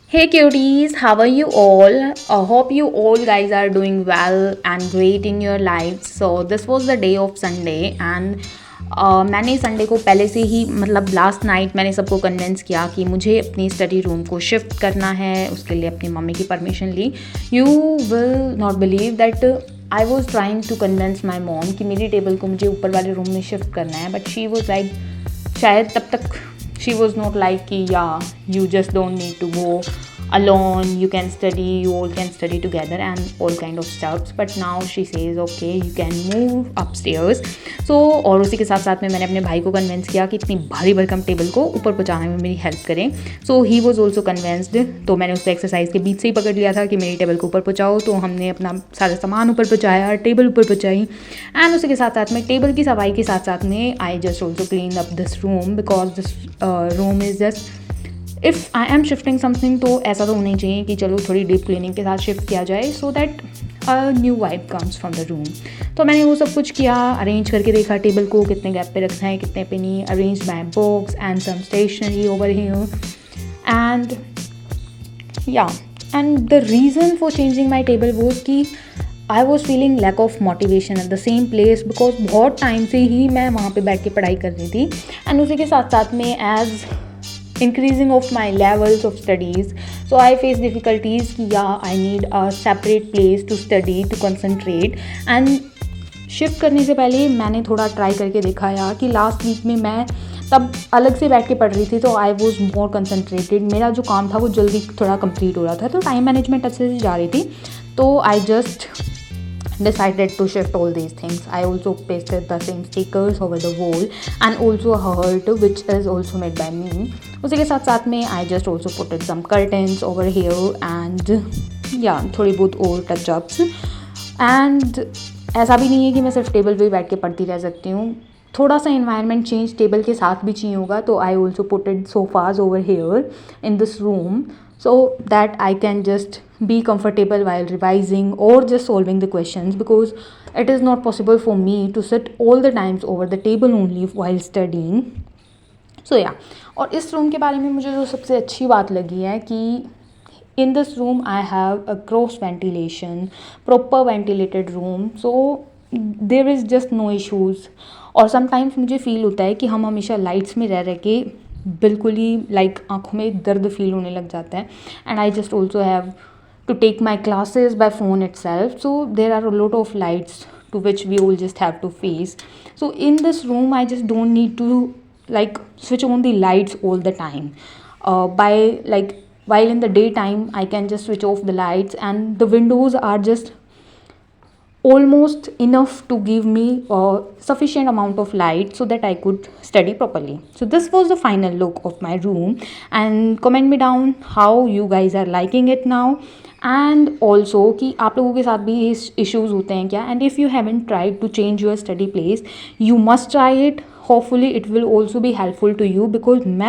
Hey cuties, how are you all? Hope you all guys are doing well and great in your lives. So this was the day of Sunday and मैंने Sunday को पहले से ही मतलब last night मैंने सबको convince किया कि मुझे अपनी स्टडी रूम को शिफ्ट करना है, उसके लिए अपनी मम्मी की परमिशन ली. You will not believe that I was trying to convince my mom कि मेरी टेबल को मुझे ऊपर वाले रूम में शिफ्ट करना है, बट शी वॉज लाइक शायद तब तक she was not like कि yeah you just don't need to go alone, you can study, you all can study together and all kind of stuff. But now she says okay you can move upstairs. So और उसी के साथ साथ में मैंने अपने भाई को कन्विंस किया कि इतनी भारी भरकम टेबल को ऊपर पहुँचाने में मेरी हेल्प करें. सो ही वॉज ऑल्सो कन्विंस्ड. तो मैंने उसको एक्सरसाइज के बीच से ही पकड़ लिया था कि मेरी टेबल को ऊपर पहुँचाओ. तो हमने अपना सारा सामान ऊपर पहुँचाया, टेबल ऊपर पहुँचाई एंड उसी के साथ साथ में टेबल की सफाई के साथ साथ में आई just also clean up this room because this room is just if I am shifting something तो ऐसा तो होना ही चाहिए कि चलो थोड़ी डीप क्लीनिंग के साथ शिफ्ट किया जाए so that a new vibe comes from the room. तो मैंने वो सब कुछ किया, अरेंज करके देखा टेबल को कितने गैप पे रखना है कितने पे नहीं, arrange my books and some stationery over here and yeah and the reason for changing my table was कि I was feeling lack of motivation at the same place because बहुत टाइम से ही मैं वहाँ पे बैठ के पढ़ाई कर रही थी एंड उसी के साथ साथ में as increasing of my levels of studies, so I face difficulties कि yeah I need a separate place to study to concentrate. and shift करने से पहले मैंने थोड़ा ट्राई करके देखा यार कि लास्ट वीक में मैं तब अलग से बैठ के पढ़ रही थी तो आई वॉज मोर कंसनट्रेटेड, मेरा जो काम था वो जल्दी थोड़ा कंप्लीट हो रहा था, तो टाइम मैनेजमेंट अच्छे से जा रही थी. तो I just decided to shift all these things. I also pasted the same stickers over the wall and also a heart which is also made by me. उसी के साथ साथ में I just also put some curtains over here and yeah थोड़ी बहुत और touch ups. and ऐसा भी नहीं है कि मैं सिर्फ टेबल पे बैठ के पढ़ती रह सकती हूँ, थोड़ा सा इन्वायरमेंट चेंज टेबल के साथ भी चाहिए होगा. तो I also putted sofas over here in this room so that I can just be comfortable while revising or just solving the questions because it is not possible for me to sit all the times over the table only while studying. So yeah, और इस room के बारे में मुझे जो सबसे अच्छी बात लगी है कि in this room I have a cross ventilation, proper ventilated room, so there is just no issues. और sometimes मुझे फील होता है कि हम हमेशा लाइट्स में रह के बिल्कुल ही लाइक आँखों में दर्द फील होने लग जाता है. And I just also have to take my classes by phone itself, so there are a lot of lights to which we all just have to face. So in this room I just don't need to like switch on the lights all the time. By like while in the daytime I can just switch off the lights and the windows are just almost enough to give me a sufficient amount of light so that I could study properly. So this was the final look of my room and comment me down how you guys are liking it now and also कि आप लोगों के साथ भी ये issues होते हैं क्या, and if you haven't tried to change your study place you must try it. Hopefully it will also be helpful to you because मैं